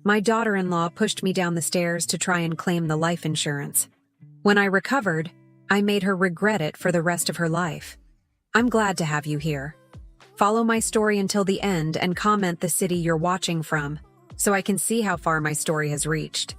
My daughter-in-law pushed me down the stairs to try and claim the life insurance. When I recovered, I made her regret it for the rest of her life. I'm glad to have you here. Follow my story until the end and comment the city you're watching from, so I can see how far my story has reached.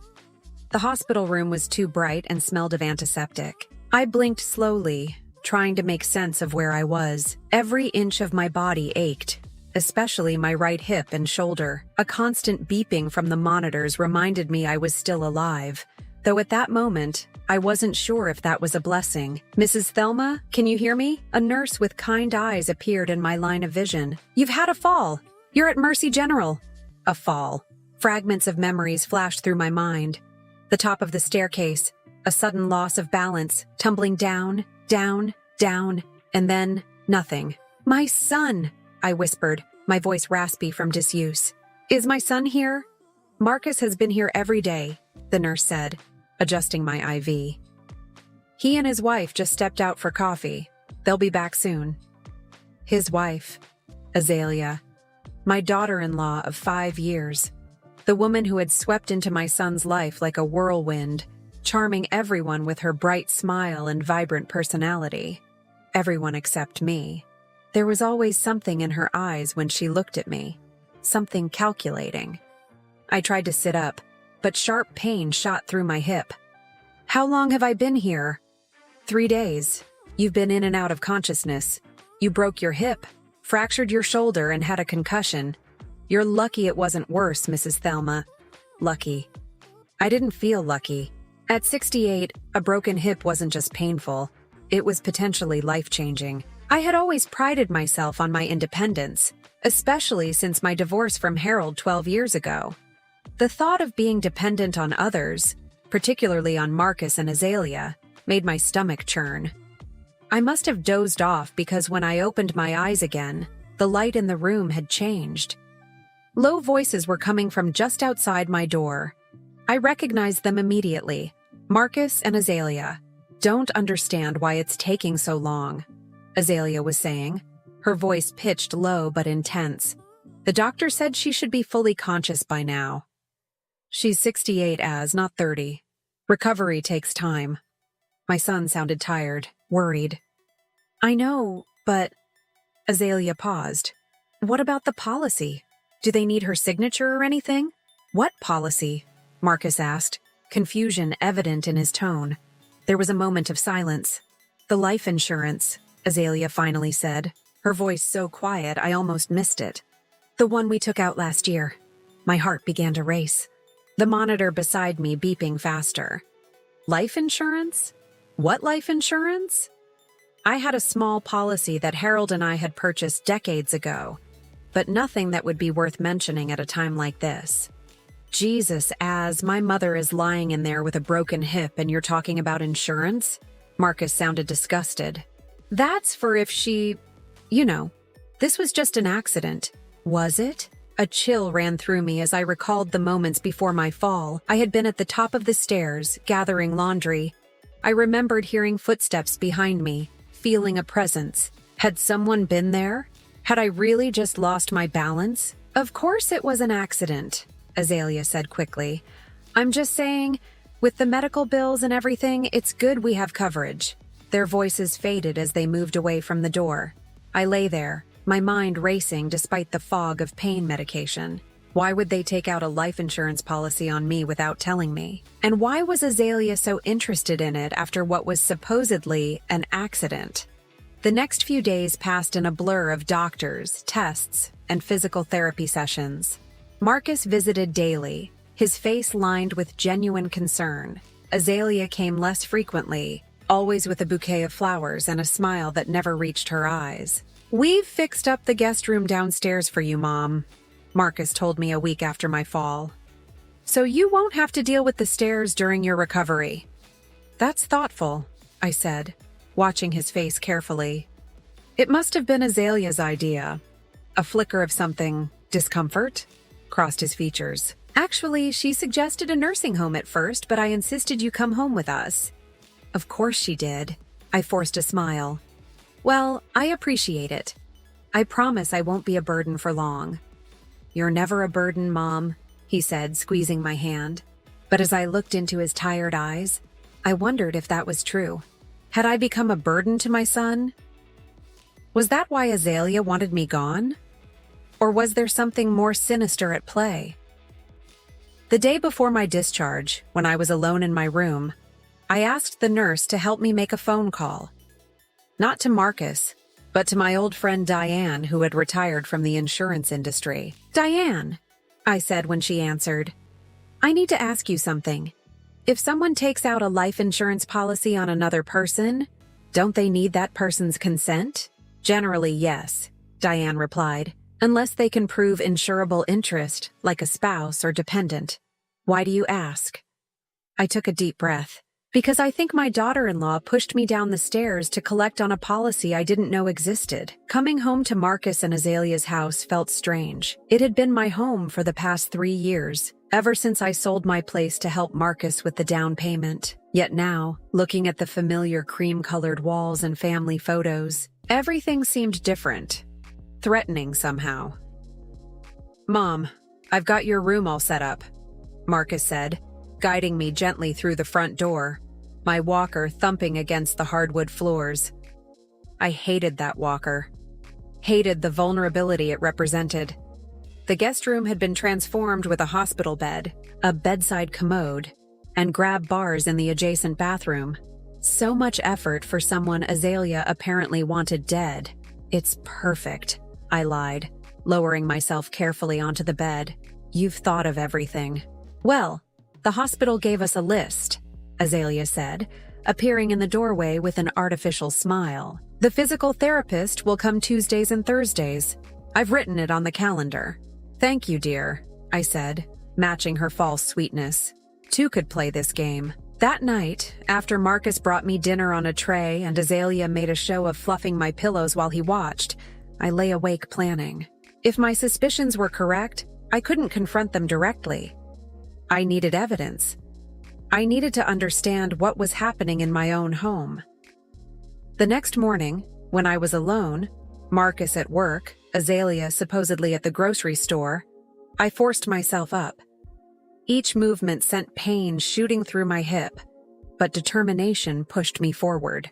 The hospital room was too bright and smelled of antiseptic. I blinked slowly, trying to make sense of where I was. Every inch of my body ached, especially my right hip and shoulder. A constant beeping from the monitors reminded me I was still alive, though at that moment, I wasn't sure if that was a blessing. "Mrs. Thelma, can you hear me?" A nurse with kind eyes appeared in my line of vision. "You've had a fall. You're at Mercy General." A fall. Fragments of memories flashed through my mind. The top of the staircase, a sudden loss of balance, tumbling down, down, down, and then nothing. "My son," I whispered, my voice raspy from disuse. "Is my son here?" "Marcus has been here every day," the nurse said, adjusting my IV. "He and his wife just stepped out for coffee. They'll be back soon." His wife, Azalea, my daughter-in-law of 5 years, the woman who had swept into my son's life like a whirlwind, charming everyone with her bright smile and vibrant personality. Everyone except me. There was always something in her eyes when she looked at me, something calculating. I tried to sit up, but sharp pain shot through my hip. "How long have I been here?" 3 days. You've been in and out of consciousness. You broke your hip, fractured your shoulder, and had a concussion. You're lucky it wasn't worse, Mrs. Thelma. Lucky. I didn't feel lucky. At 68, a broken hip wasn't just painful. It was potentially life-changing. I had always prided myself on my independence, especially since my divorce from Harold 12 years ago. The thought of being dependent on others, particularly on Marcus and Azalea, made my stomach churn. I must have dozed off because when I opened my eyes again, the light in the room had changed. Low voices were coming from just outside my door. I recognized them immediately. Marcus and Azalea. "Don't understand why it's taking so long," Azalea was saying, her voice pitched low but intense. "The doctor said she should be fully conscious by now. She's 68 not 30. Recovery takes time." My son sounded tired, worried. "I know, but..." Azalea paused. "What about the policy? Do they need her signature or anything?" "What policy?" Marcus asked, confusion evident in his tone. There was a moment of silence. "The life insurance," Azalea finally said, her voice so quiet I almost missed it. "The one we took out last year." My heart began to race. The monitor beside me beeping faster. "Life insurance? What life insurance?" I had a small policy that Harold and I had purchased decades ago, but nothing that would be worth mentioning at a time like this. "Jesus, my mother is lying in there with a broken hip and you're talking about insurance?" Marcus sounded disgusted. "That's for if she... this was just an accident." "Was it?" A chill ran through me as I recalled the moments before my fall. I had been at the top of the stairs, gathering laundry. I remembered hearing footsteps behind me, feeling a presence. Had someone been there? Had I really just lost my balance? "Of course it was an accident," Azalea said quickly. "I'm just saying, with the medical bills and everything, it's good we have coverage." Their voices faded as they moved away from the door. I lay there, my mind racing despite the fog of pain medication. Why would they take out a life insurance policy on me without telling me? And why was Azalea so interested in it after what was supposedly an accident? The next few days passed in a blur of doctors, tests, and physical therapy sessions. Marcus visited daily, his face lined with genuine concern. Azalea came less frequently, always with a bouquet of flowers and a smile that never reached her eyes. "We've fixed up the guest room downstairs for you, Mom," Marcus told me a week after my fall. "So you won't have to deal with the stairs during your recovery." "That's thoughtful," I said, watching his face carefully. It must have been Azalea's idea. A flicker of something, discomfort, crossed his features. "Actually, she suggested a nursing home at first, but I insisted you come home with us." "Of course she did." I forced a smile. "Well, I appreciate it. I promise I won't be a burden for long." "You're never a burden, Mom," he said, squeezing my hand. But as I looked into his tired eyes, I wondered if that was true. Had I become a burden to my son? Was that why Azalea wanted me gone? Or was there something more sinister at play? The day before my discharge, when I was alone in my room, I asked the nurse to help me make a phone call. Not to Marcus, but to my old friend Diane, who had retired from the insurance industry. "Diane," I said when she answered, "I need to ask you something. If someone takes out a life insurance policy on another person, don't they need that person's consent?" "Generally, yes," Diane replied, "unless they can prove insurable interest, like a spouse or dependent." "Why do you ask?" I took a deep breath. "Because I think my daughter-in-law pushed me down the stairs to collect on a policy I didn't know existed." Coming home to Marcus and Azalea's house felt strange. It had been my home for the past 3 years, ever since I sold my place to help Marcus with the down payment. Yet now, looking at the familiar cream-colored walls and family photos, everything seemed different, threatening somehow. "Mom, I've got your room all set up," Marcus said, guiding me gently through the front door, my walker thumping against the hardwood floors. I hated that walker. Hated the vulnerability it represented. The guest room had been transformed with a hospital bed, a bedside commode, and grab bars in the adjacent bathroom. So much effort for someone Azalea apparently wanted dead. "It's perfect," I lied, lowering myself carefully onto the bed. "You've thought of everything." "Well, the hospital gave us a list," Azalea said, appearing in the doorway with an artificial smile. "The physical therapist will come Tuesdays and Thursdays. I've written it on the calendar." "Thank you, dear," I said, matching her false sweetness. Two could play this game. That night, after Marcus brought me dinner on a tray and Azalea made a show of fluffing my pillows while he watched, I lay awake planning. If my suspicions were correct, I couldn't confront them directly. I needed evidence. I needed to understand what was happening in my own home. The next morning, when I was alone, Marcus at work, Azalea supposedly at the grocery store, I forced myself up. Each movement sent pain shooting through my hip, but determination pushed me forward.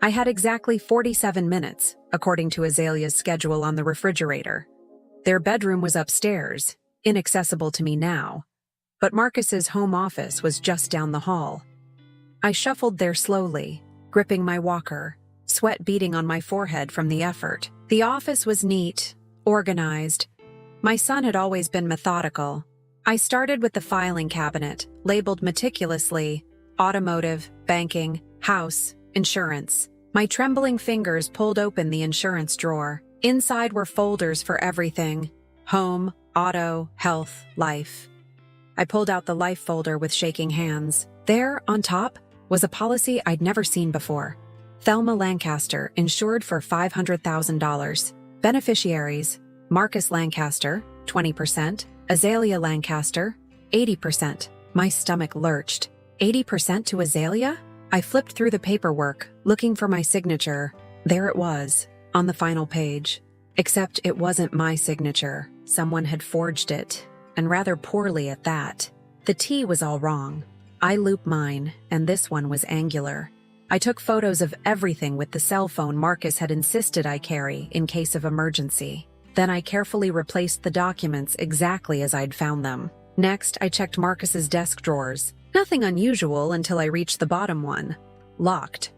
I had exactly 47 minutes, according to Azalea's schedule on the refrigerator. Their bedroom was upstairs, inaccessible to me now, but Marcus's home office was just down the hall. I shuffled there slowly, gripping my walker, sweat beading on my forehead from the effort. The office was neat, organized. My son had always been methodical. I started with the filing cabinet, labeled meticulously, automotive, banking, house, insurance. My trembling fingers pulled open the insurance drawer. Inside were folders for everything: home, auto, health, life. I pulled out the life folder with shaking hands. There, on top, was a policy I'd never seen before. Thelma Lancaster, insured for $500,000. Beneficiaries: Marcus Lancaster, 20%, Azalea Lancaster, 80%. My stomach lurched. 80% to Azalea? I flipped through the paperwork, looking for my signature. There it was, on the final page. Except it wasn't my signature. Someone had forged it, and rather poorly at that. The T was all wrong. I looped mine, and this one was angular. I took photos of everything with the cell phone Marcus had insisted I carry in case of emergency. Then I carefully replaced the documents exactly as I'd found them. Next, I checked Marcus's desk drawers. Nothing unusual until I reached the bottom one. Locked.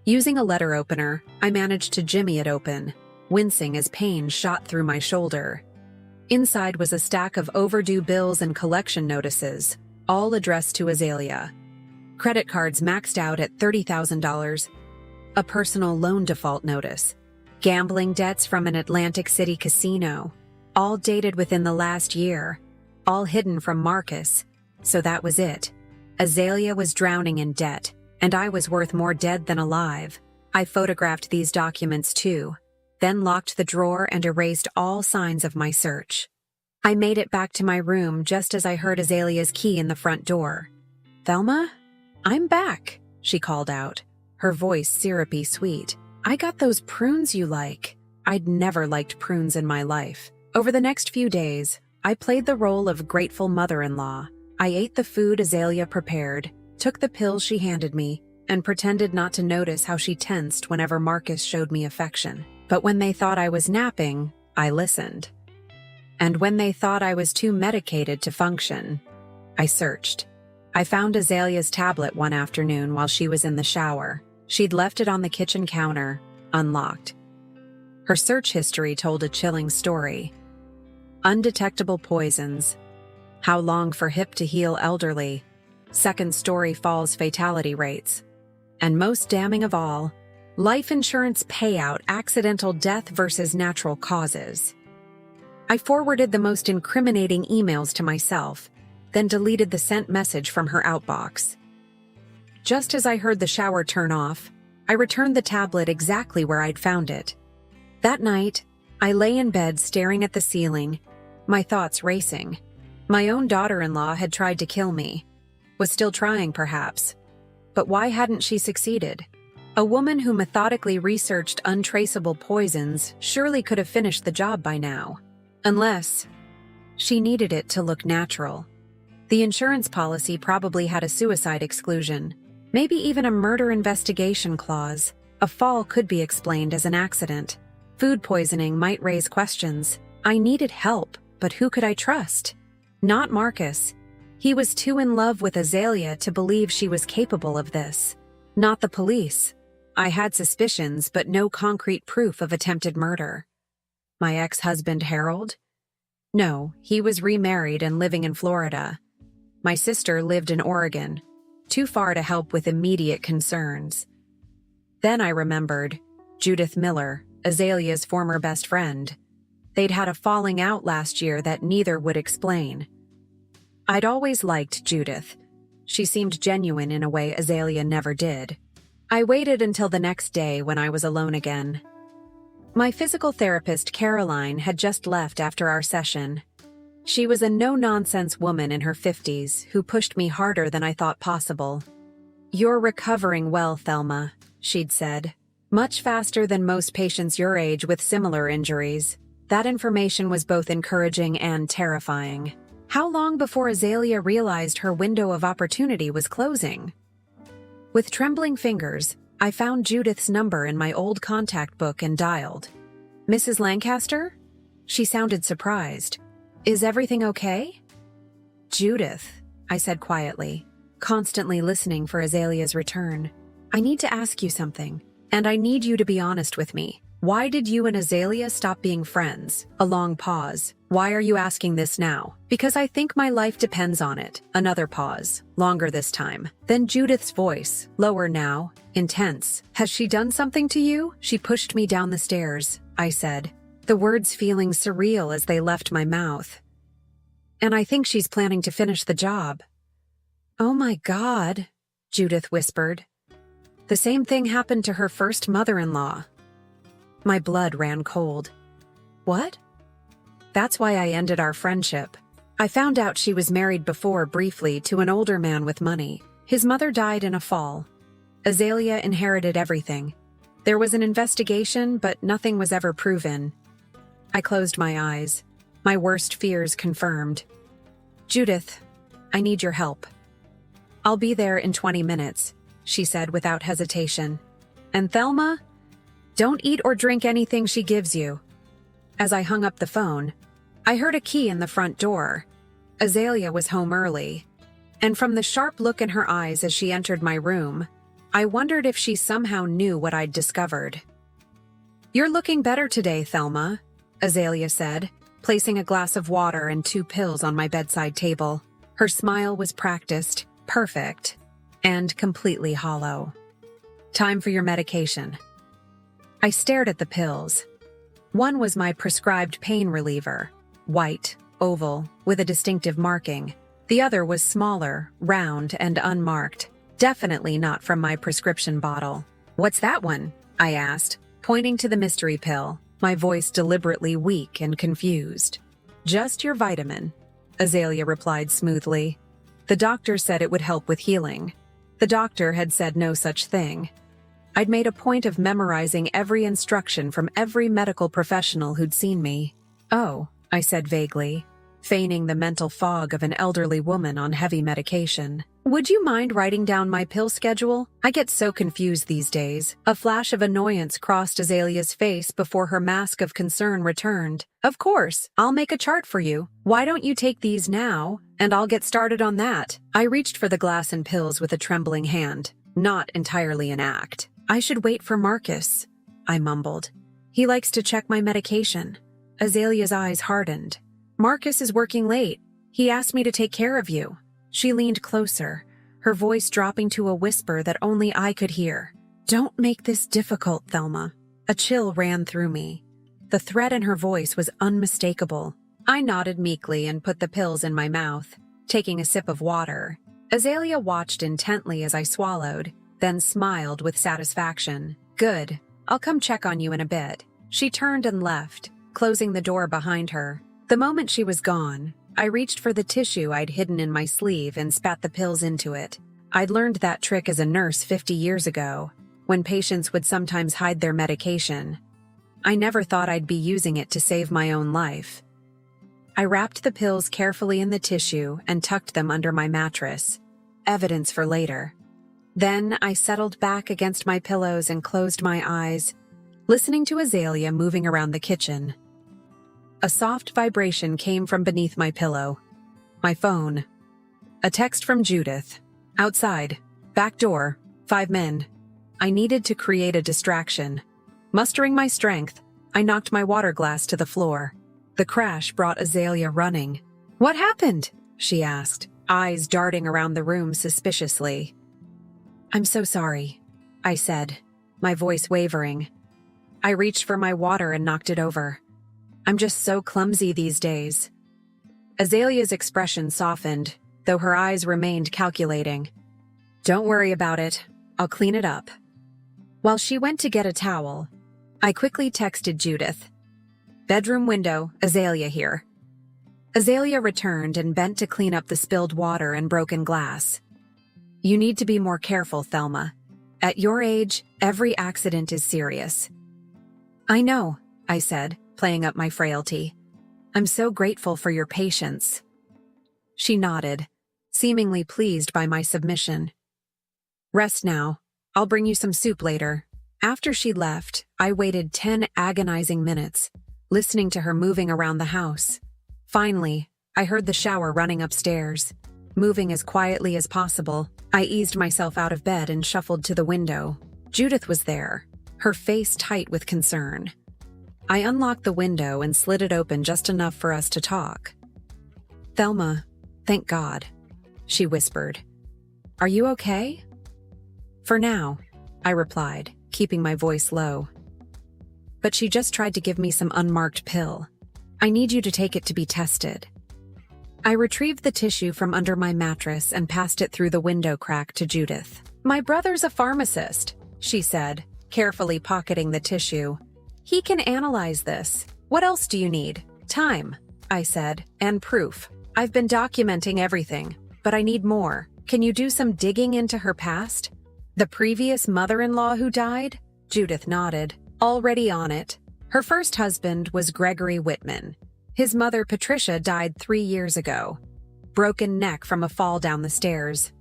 Using a letter opener, I managed to jimmy it open, wincing as pain shot through my shoulder. Inside was a stack of overdue bills and collection notices, all addressed to Azalea. Credit cards maxed out at $30,000. A personal loan default notice. Gambling debts from an Atlantic City casino. All dated within the last year. All hidden from Marcus. So that was it. Azalea was drowning in debt, and I was worth more dead than alive. I photographed these documents too, then locked the drawer and erased all signs of my search. I made it back to my room just as I heard Azalea's key in the front door. "Thelma? I'm back," she called out, her voice syrupy sweet. "I got those prunes you like." I'd never liked prunes in my life. Over the next few days, I played the role of grateful mother-in-law. I ate the food Azalea prepared, took the pills she handed me, and pretended not to notice how she tensed whenever Marcus showed me affection. But when they thought I was napping, I listened. And when they thought I was too medicated to function, I searched. I found Azalea's tablet one afternoon while she was in the shower. She'd left it on the kitchen counter, unlocked. Her search history told a chilling story. Undetectable poisons. How long for hip to heal elderly. Second-story falls fatality rates. And most damning of all, life insurance payout accidental death versus natural causes. I forwarded the most incriminating emails to myself, then deleted the sent message from her outbox. Just as I heard the shower turn off, I returned the tablet exactly where I'd found it. That night, I lay in bed staring at the ceiling, my thoughts racing. My own daughter-in-law had tried to kill me. Was still trying, perhaps. But why hadn't she succeeded? A woman who methodically researched untraceable poisons surely could have finished the job by now. Unless she needed it to look natural. The insurance policy probably had a suicide exclusion, maybe even a murder investigation clause. A fall could be explained as an accident. Food poisoning might raise questions. I needed help, but who could I trust? Not Marcus. He was too in love with Azalea to believe she was capable of this. Not the police. I had suspicions, but no concrete proof of attempted murder. My ex-husband, Harold? No, he was remarried and living in Florida. My sister lived in Oregon, too far to help with immediate concerns. Then I remembered Judith Miller, Azalea's former best friend. They'd had a falling out last year that neither would explain. I'd always liked Judith. She seemed genuine in a way Azalea never did. I waited until the next day when I was alone again. My physical therapist, Caroline, had just left after our session. She was a no-nonsense woman in her 50s who pushed me harder than I thought possible. "You're recovering well, Thelma," she'd said. "Much faster than most patients your age with similar injuries." That information was both encouraging and terrifying. How long before Azalea realized her window of opportunity was closing? With trembling fingers, I found Judith's number in my old contact book and dialed. "Mrs. Lancaster?" She sounded surprised. "Is everything okay?" "Judith," I said quietly, constantly listening for Azalea's return. "I need to ask you something, and I need you to be honest with me. Why did you and Azalea stop being friends?" A long pause. "Why are you asking this now?" "Because I think my life depends on it." Another pause, longer this time. Then Judith's voice, lower now, intense. "Has she done something to you?" "She pushed me down the stairs," I said, the words feeling surreal as they left my mouth. "And I think she's planning to finish the job." "Oh my God," Judith whispered. "The same thing happened to her first mother-in-law." My blood ran cold. "What?" "That's why I ended our friendship. I found out she was married before briefly to an older man with money. His mother died in a fall. Azalea inherited everything. There was an investigation, but nothing was ever proven." I closed my eyes, my worst fears confirmed. "Judith, I need your help." "I'll be there in 20 minutes, she said without hesitation. "And Thelma? Don't eat or drink anything she gives you." As I hung up the phone, I heard a key in the front door. Azalea was home early, and from the sharp look in her eyes as she entered my room, I wondered if she somehow knew what I'd discovered. "You're looking better today, Thelma," Azalea said, placing a glass of water and 2 pills on my bedside table. Her smile was practiced, perfect, and completely hollow. "Time for your medication." I stared at the pills. One was my prescribed pain reliever, white, oval, with a distinctive marking. The other was smaller, round, and unmarked, definitely not from my prescription bottle. "What's that one?" I asked, pointing to the mystery pill, my voice deliberately weak and confused. "Just your vitamin," Azalea replied smoothly. "The doctor said it would help with healing." The doctor had said no such thing. I'd made a point of memorizing every instruction from every medical professional who'd seen me. "Oh," I said vaguely, feigning the mental fog of an elderly woman on heavy medication. Would you mind writing down my pill schedule? I get so confused these days. A flash of annoyance crossed Azalea's face before her mask of concern returned. Of course, I'll make a chart for you. Why don't you take these now, and I'll get started on that. I reached for the glass and pills with a trembling hand, not entirely an act. I should wait for Marcus, I mumbled. He likes to check my medication. Azalea's eyes hardened. Marcus is working late. He asked me to take care of you. She leaned closer, her voice dropping to a whisper that only I could hear. Don't make this difficult, Thelma. A chill ran through me. The threat in her voice was unmistakable. I nodded meekly and put the pills in my mouth, taking a sip of water. Azalea watched intently as I swallowed, then smiled with satisfaction. Good. I'll come check on you in a bit. She turned and left, closing the door behind her. The moment she was gone, I reached for the tissue I'd hidden in my sleeve and spat the pills into it. I'd learned that trick as a nurse 50 years ago, when patients would sometimes hide their medication. I never thought I'd be using it to save my own life. I wrapped the pills carefully in the tissue and tucked them under my mattress. Evidence for later. Then I settled back against my pillows and closed my eyes, listening to Azalea moving around the kitchen. A soft vibration came from beneath my pillow. My phone. A text from Judith. Outside. Back door. 5 men. I needed to create a distraction. Mustering my strength, I knocked my water glass to the floor. The crash brought Azalea running. What happened? She asked, eyes darting around the room suspiciously. I'm so sorry, I said, my voice wavering. I reached for my water and knocked it over. I'm just so clumsy these days. Azalea's expression softened, though her eyes remained calculating. Don't worry about it. I'll clean it up. While she went to get a towel, I quickly texted Judith. Bedroom window, Azalea here. Azalea returned and bent to clean up the spilled water and broken glass. You need to be more careful, Thelma. At your age, every accident is serious. I know, I said, playing up my frailty. I'm so grateful for your patience. She nodded, seemingly pleased by my submission. Rest now. I'll bring you some soup later. After she left, I waited 10 agonizing minutes, listening to her moving around the house. Finally, I heard the shower running upstairs. Moving as quietly as possible, I eased myself out of bed and shuffled to the window. Judith was there, her face tight with concern. I unlocked the window and slid it open just enough for us to talk. Thelma, thank God, she whispered. Are you okay? For now, I replied, keeping my voice low. But she just tried to give me some unmarked pill. I need you to take it to be tested. I retrieved the tissue from under my mattress and passed it through the window crack to Judith. My brother's a pharmacist, she said, carefully pocketing the tissue. He can analyze this. What else do you need? Time, I said, and proof. I've been documenting everything, but I need more. Can you do some digging into her past? The previous mother-in-law who died? Judith nodded. Already on it. Her first husband was Gregory Whitman. His mother, Patricia, died 3 years ago. Broken neck from a fall down the stairs.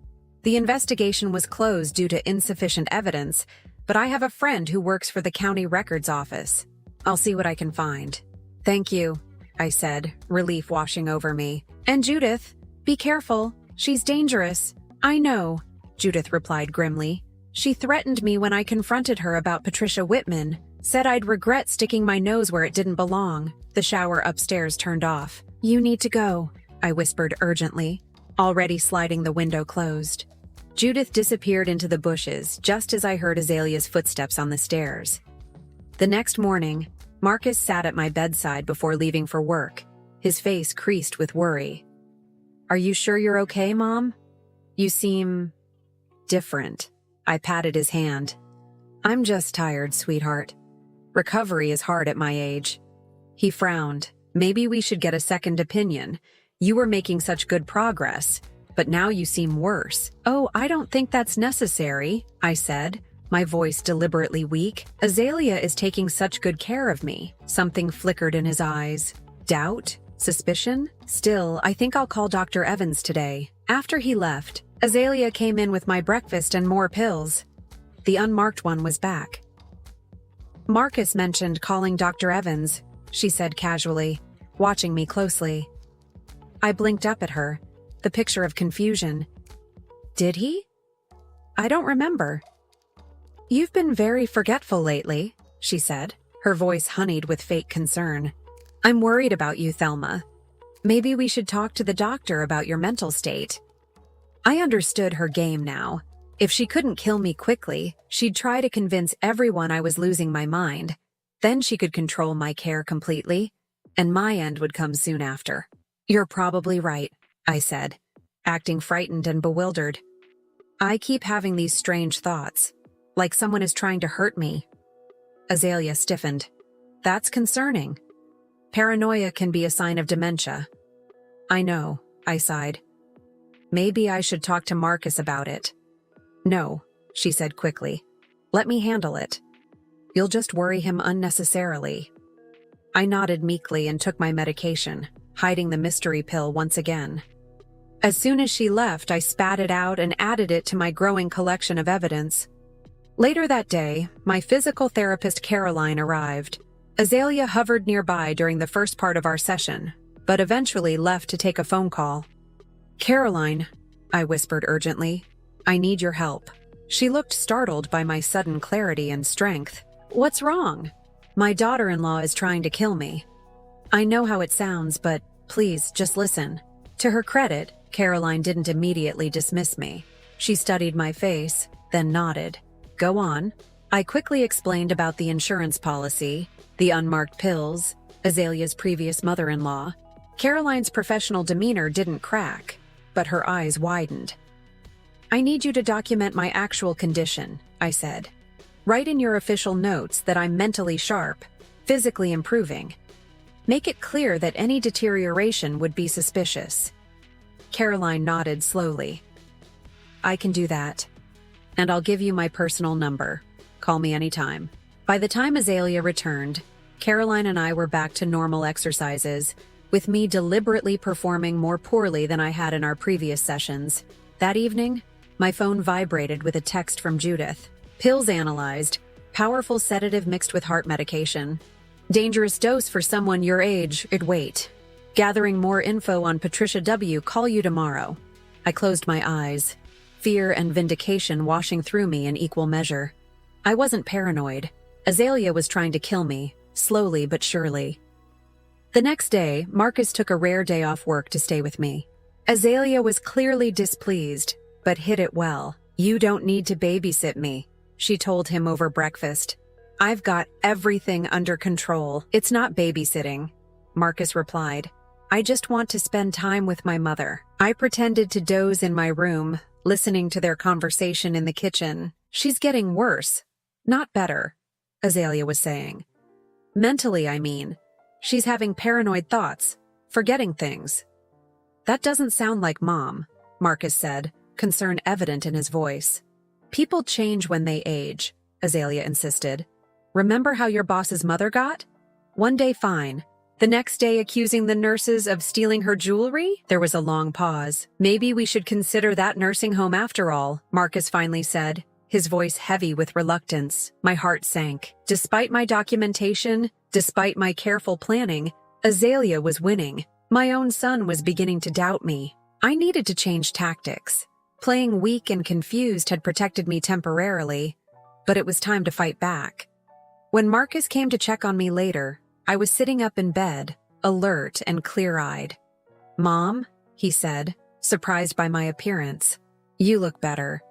The investigation was closed due to insufficient evidence, but I have a friend who works for the county records office. I'll see what I can find. Thank you, I said, relief washing over me. And Judith, be careful. She's dangerous. I know, Judith replied grimly. She threatened me when I confronted her about Patricia Whitman, said I'd regret sticking my nose where it didn't belong. The shower upstairs turned off. You need to go, I whispered urgently, already sliding the window closed. Judith disappeared into the bushes just as I heard Azalea's footsteps on the stairs. The next morning, Marcus sat at my bedside before leaving for work, his face creased with worry. Are you sure you're okay, Mom? You seem different. I patted his hand. I'm just tired, sweetheart. Recovery is hard at my age. He frowned. Maybe we should get a second opinion. You were making such good progress, but now you seem worse. Oh, I don't think that's necessary, I said, my voice deliberately weak. Azalea is taking such good care of me. Something flickered in his eyes. Doubt? Suspicion? Still, I think I'll call Dr. Evans today. After he left, Azalea came in with my breakfast and more pills. The unmarked one was back. Marcus mentioned calling Dr. Evans, she said casually, watching me closely. I blinked up at her, the picture of confusion. Did he? I don't remember. You've been very forgetful lately, she said, her voice honeyed with fake concern. I'm worried about you, Thelma. Maybe we should talk to the doctor about your mental state. I understood her game now. If she couldn't kill me quickly, she'd try to convince everyone I was losing my mind. Then she could control my care completely, and my end would come soon after. You're probably right, I said, acting frightened and bewildered. I keep having these strange thoughts, like someone is trying to hurt me. Azalea stiffened. That's concerning. Paranoia can be a sign of dementia. I know, I sighed. Maybe I should talk to Marcus about it. No, she said quickly. Let me handle it. You'll just worry him unnecessarily. I nodded meekly and took my medication, hiding the mystery pill once again. As soon as she left, I spat it out and added it to my growing collection of evidence. Later that day, my physical therapist Caroline arrived. Azalea hovered nearby during the first part of our session, but eventually left to take a phone call. Caroline, I whispered urgently, I need your help. She looked startled by my sudden clarity and strength. What's wrong? My daughter-in-law is trying to kill me. I know how it sounds, but please, just listen. To her credit, Caroline didn't immediately dismiss me. She studied my face, then nodded. Go on. I quickly explained about the insurance policy, the unmarked pills, Azalea's previous mother-in-law. Caroline's professional demeanor didn't crack, but her eyes widened. I need you to document my actual condition, I said. Write in your official notes that I'm mentally sharp, physically improving. Make it clear that any deterioration would be suspicious. Caroline nodded slowly. I can do that. And I'll give you my personal number. Call me anytime. By the time Azalea returned, Caroline and I were back to normal exercises, with me deliberately performing more poorly than I had in our previous sessions. That evening, my phone vibrated with a text from Judith. Pills analyzed. Powerful sedative mixed with heart medication. Dangerous dose for someone your age. Wait. Gathering more info on Patricia W. Call you tomorrow. I closed my eyes. Fear and vindication washing through me in equal measure. I wasn't paranoid. Azalea was trying to kill me, slowly but surely. The next day, Marcus took a rare day off work to stay with me. Azalea was clearly displeased, but hid it well. You don't need to babysit me, she told him over breakfast. I've got everything under control. It's not babysitting, Marcus replied. I just want to spend time with my mother. I pretended to doze in my room, listening to their conversation in the kitchen. She's getting worse, not better, Azalea was saying. Mentally, I mean. She's having paranoid thoughts, forgetting things. That doesn't sound like Mom, Marcus said, concern evident in his voice. People change when they age, Azalea insisted. Remember how your boss's mother got? One day fine. The next day accusing the nurses of stealing her jewelry? There was a long pause. Maybe we should consider that nursing home after all, Marcus finally said, his voice heavy with reluctance. My heart sank. Despite my documentation, despite my careful planning, Azalea was winning. My own son was beginning to doubt me. I needed to change tactics. Playing weak and confused had protected me temporarily, but it was time to fight back. When Marcus came to check on me later, I was sitting up in bed, alert and clear-eyed. Mom, he said, surprised by my appearance. You look better.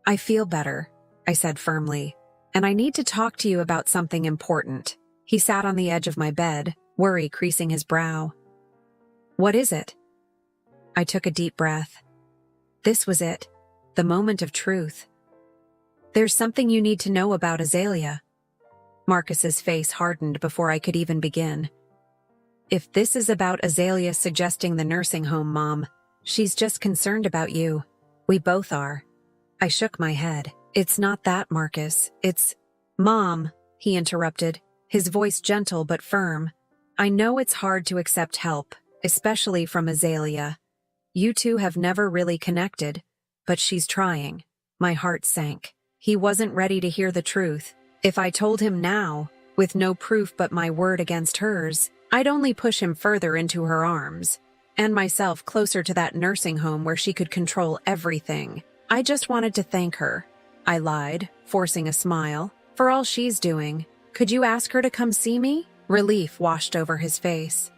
I feel better, I said firmly, and I need to talk to you about something important. He sat on the edge of my bed, worry creasing his brow. What is it? I took a deep breath. This was it, the moment of truth. There's something you need to know about Azalea. Marcus's face hardened before I could even begin. If this is about Azalea suggesting the nursing home, Mom, she's just concerned about you. We both are. I shook my head. It's not that, Marcus. It's... Mom, he interrupted, his voice gentle but firm. I know it's hard to accept help, especially from Azalea. You two have never really connected, but she's trying. My heart sank. He wasn't ready to hear the truth. If I told him now, with no proof but my word against hers, I'd only push him further into her arms, and myself closer to that nursing home where she could control everything. I just wanted to thank her, I lied, forcing a smile, for all she's doing. Could you ask her to come see me? Relief washed over his face.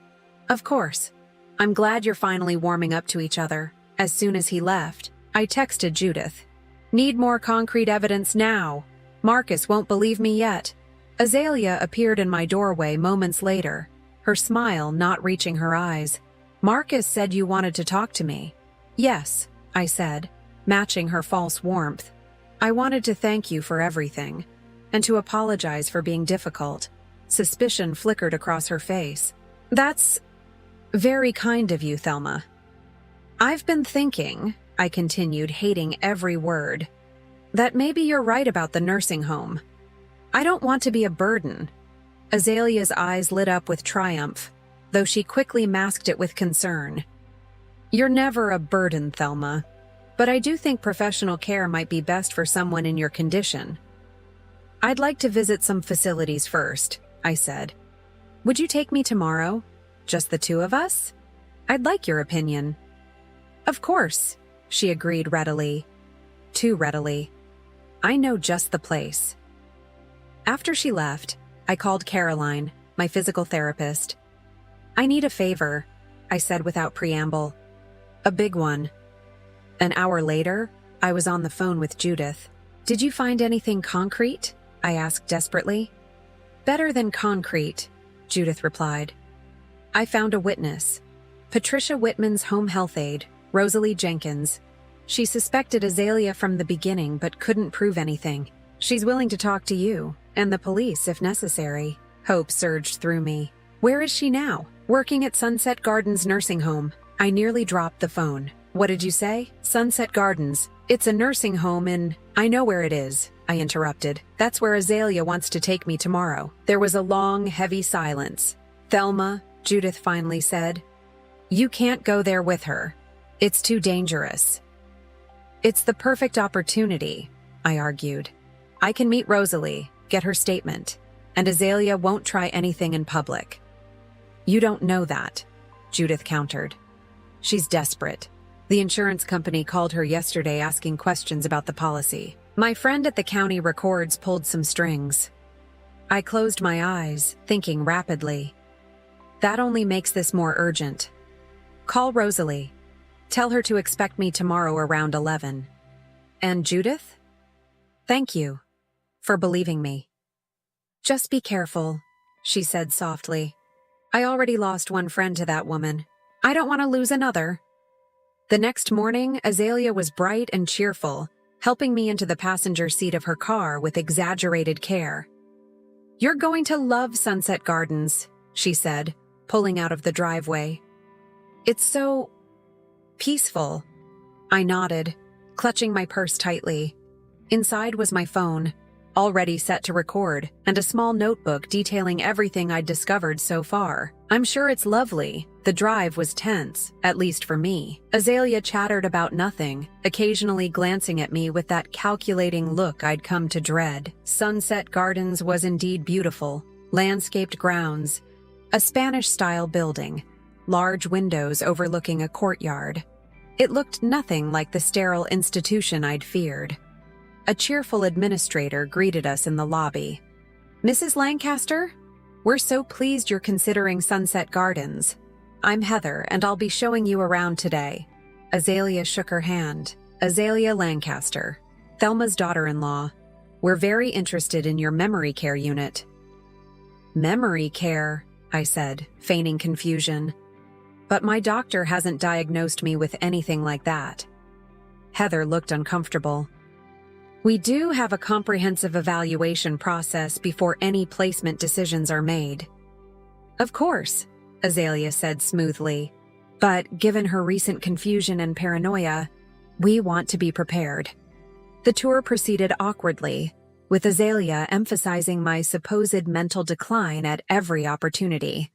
Of course. I'm glad you're finally warming up to each other. As soon as he left, I texted Judith. Need more concrete evidence now. Marcus won't believe me yet. Azalea appeared in my doorway moments later, her smile not reaching her eyes. Marcus said you wanted to talk to me. Yes, I said, matching her false warmth. I wanted to thank you for everything, and to apologize for being difficult. Suspicion flickered across her face. That's very kind of you, Thelma. I've been thinking, I continued, hating every word, that maybe you're right about the nursing home. I don't want to be a burden. Azalea's eyes lit up with triumph, though she quickly masked it with concern. You're never a burden, Thelma, but I do think professional care might be best for someone in your condition. I'd like to visit some facilities first, I said. Would you take me tomorrow? Just the two of us? I'd like your opinion. Of course, she agreed readily. Too readily. I know just the place. After she left, I called Caroline, my physical therapist. I need a favor, I said without preamble. A big one. An hour later, I was on the phone with Judith. Did you find anything concrete? I asked desperately. Better than concrete, Judith replied. I found a witness. Patricia Whitman's home health aide, Rosalie Jenkins. She suspected Azalea from the beginning but couldn't prove anything. She's willing to talk to you, and the police if necessary. Hope surged through me. Where is she now? Working at Sunset Gardens nursing home. I nearly dropped the phone. What did you say? Sunset Gardens. It's a nursing home in... I know where it is, I interrupted. That's where Azalea wants to take me tomorrow. There was a long, heavy silence. Thelma, Judith finally said, you can't go there with her. It's too dangerous. It's the perfect opportunity, I argued. I can meet Rosalie, get her statement, and Azalea won't try anything in public. You don't know that, Judith countered. She's desperate. The insurance company called her yesterday asking questions about the policy. My friend at the county records pulled some strings. I closed my eyes, thinking rapidly. That only makes this more urgent. Call Rosalie. Tell her to expect me tomorrow around 11. And Judith? Thank you for believing me. Just be careful, she said softly. I already lost one friend to that woman. I don't want to lose another. The next morning, Azalea was bright and cheerful, helping me into the passenger seat of her car with exaggerated care. You're going to love Sunset Gardens, she said, pulling out of the driveway. It's so peaceful. I nodded, clutching my purse tightly. Inside was my phone, already set to record, and a small notebook detailing everything I'd discovered so far. I'm sure it's lovely. The drive was tense, at least for me. Azalea chattered about nothing, occasionally glancing at me with that calculating look I'd come to dread. Sunset Gardens was indeed beautiful. Landscaped grounds, a Spanish-style building, large windows overlooking a courtyard. It looked nothing like the sterile institution I'd feared. A cheerful administrator greeted us in the lobby. Mrs. Lancaster? We're so pleased you're considering Sunset Gardens. I'm Heather, and I'll be showing you around today. Azalea shook her hand. Azalea Lancaster, Thelma's daughter-in-law. We're very interested in your memory care unit. Memory care, I said, feigning confusion. But my doctor hasn't diagnosed me with anything like that. Heather looked uncomfortable. We do have a comprehensive evaluation process before any placement decisions are made. Of course, Azalea said smoothly. But given her recent confusion and paranoia, we want to be prepared. The tour proceeded awkwardly, with Azalea emphasizing my supposed mental decline at every opportunity.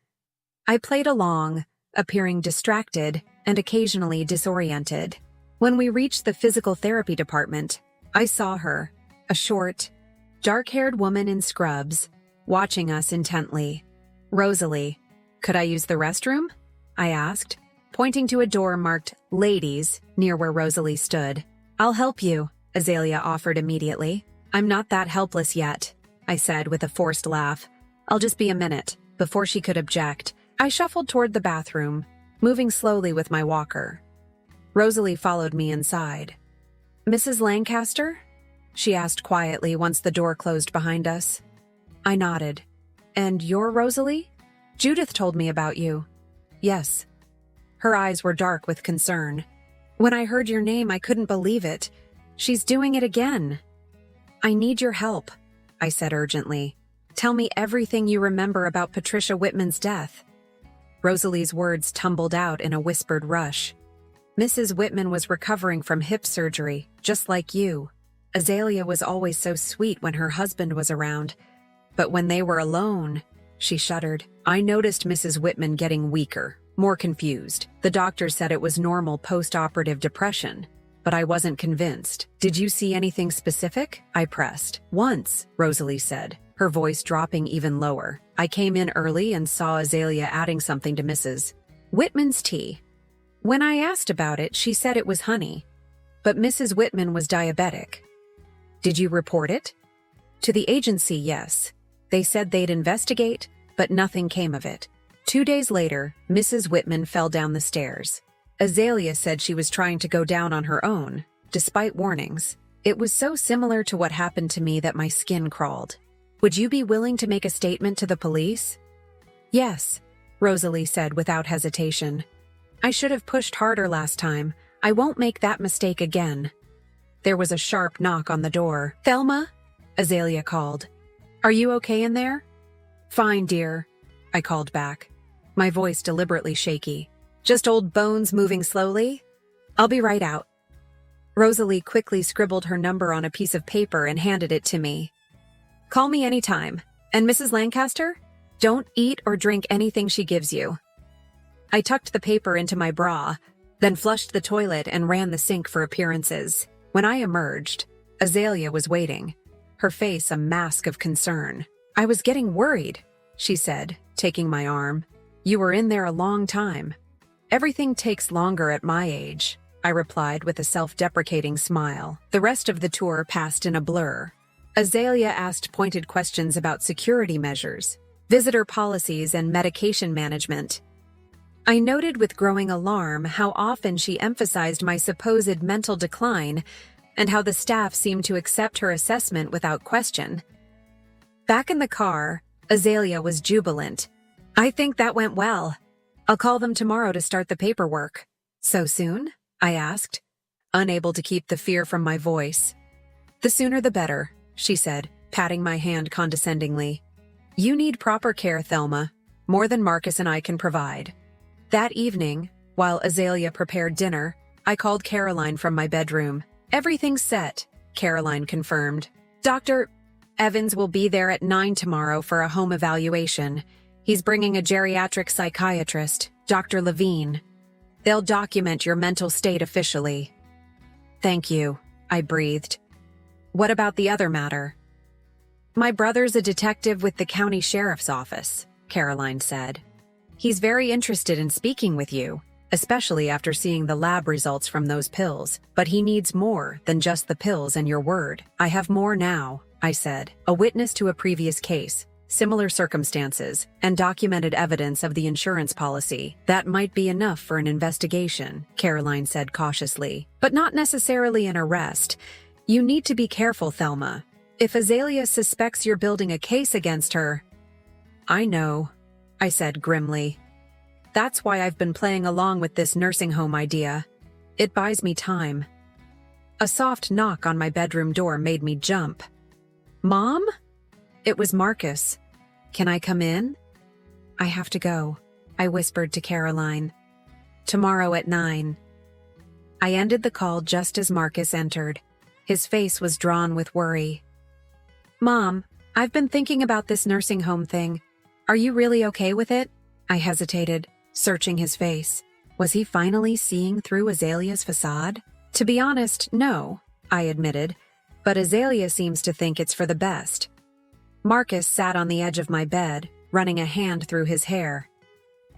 I played along, appearing distracted and occasionally disoriented. When we reached the physical therapy department, I saw her, a short, dark-haired woman in scrubs, watching us intently. "Rosalie, could I use the restroom?" I asked, pointing to a door marked "Ladies" near where Rosalie stood. "I'll help you," Azalea offered immediately. "I'm not that helpless yet," I said with a forced laugh. "I'll just be a minute." Before she could object, I shuffled toward the bathroom, moving slowly with my walker. Rosalie followed me inside. "Mrs. Lancaster?" she asked quietly once the door closed behind us. I nodded. "And you're Rosalie? Judith told me about you." "Yes." Her eyes were dark with concern. "When I heard your name, I couldn't believe it. She's doing it again." "I need your help," I said urgently. "Tell me everything you remember about Patricia Whitman's death." Rosalie's words tumbled out in a whispered rush. "Mrs. Whitman was recovering from hip surgery, just like you. Azalea was always so sweet when her husband was around. But when they were alone," she shuddered, "I noticed Mrs. Whitman getting weaker, more confused. The doctor said it was normal post-operative depression, but I wasn't convinced." "Did you see anything specific?" I pressed. "Once," Rosalie said, her voice dropping even lower. "I came in early and saw Azalea adding something to Mrs. Whitman's tea. When I asked about it, she said it was honey. But Mrs. Whitman was diabetic." "Did you report it?" "To the agency, yes. They said they'd investigate, but nothing came of it." 2 days later, Mrs. Whitman fell down the stairs. Azalea said she was trying to go down on her own, despite warnings. It was so similar to what happened to me that my skin crawled. "Would you be willing to make a statement to the police?" "Yes," Rosalie said without hesitation. "I should have pushed harder last time. I won't make that mistake again." There was a sharp knock on the door. "Thelma?" Azalea called. "Are you okay in there?" "Fine, dear," I called back, my voice deliberately shaky. "Just old bones moving slowly? I'll be right out." Rosalie quickly scribbled her number on a piece of paper and handed it to me. "Call me anytime. And Mrs. Lancaster? Don't eat or drink anything she gives you." I tucked the paper into my bra, then flushed the toilet and ran the sink for appearances. When I emerged, Azalea was waiting, her face a mask of concern. "I was getting worried," she said, taking my arm. "You were in there a long time." "Everything takes longer at my age," I replied with a self-deprecating smile. The rest of the tour passed in a blur. Azalea asked pointed questions about security measures, visitor policies, and medication management. I noted with growing alarm how often she emphasized my supposed mental decline and how the staff seemed to accept her assessment without question. Back in the car, Azalea was jubilant. "I think that went well. I'll call them tomorrow to start the paperwork." "So soon?" I asked, unable to keep the fear from my voice. "The sooner the better," she said, patting my hand condescendingly. "You need proper care, Thelma, more than Marcus and I can provide." That evening, while Azalea prepared dinner, I called Caroline from my bedroom. "Everything's set," Caroline confirmed. "Dr. Evans will be there at 9 tomorrow for a home evaluation. He's bringing a geriatric psychiatrist, Dr. Levine. They'll document your mental state officially." "Thank you," I breathed. "What about the other matter?" "My brother's a detective with the county sheriff's office," Caroline said. "He's very interested in speaking with you, especially after seeing the lab results from those pills, but he needs more than just the pills and your word." "I have more now," I said. "A witness to a previous case, similar circumstances, and documented evidence of the insurance policy. That might be enough for an investigation," Caroline said cautiously. "But not necessarily an arrest. You need to be careful, Thelma. If Azalea suspects you're building a case against her—" "I know," I said grimly. "That's why I've been playing along with this nursing home idea. It buys me time." A soft knock on my bedroom door made me jump. "Mom?" It was Marcus. "Can I come in?" "I have to go," I whispered to Caroline. "Tomorrow at 9. I ended the call just as Marcus entered. His face was drawn with worry. "Mom, I've been thinking about this nursing home thing. Are you really okay with it?" I hesitated. searching his face. Was he finally seeing through Azalea's facade? To be honest, no, I admitted, but Azalea seems to think it's for the best. Marcus sat on the edge of my bed, running a hand through his hair.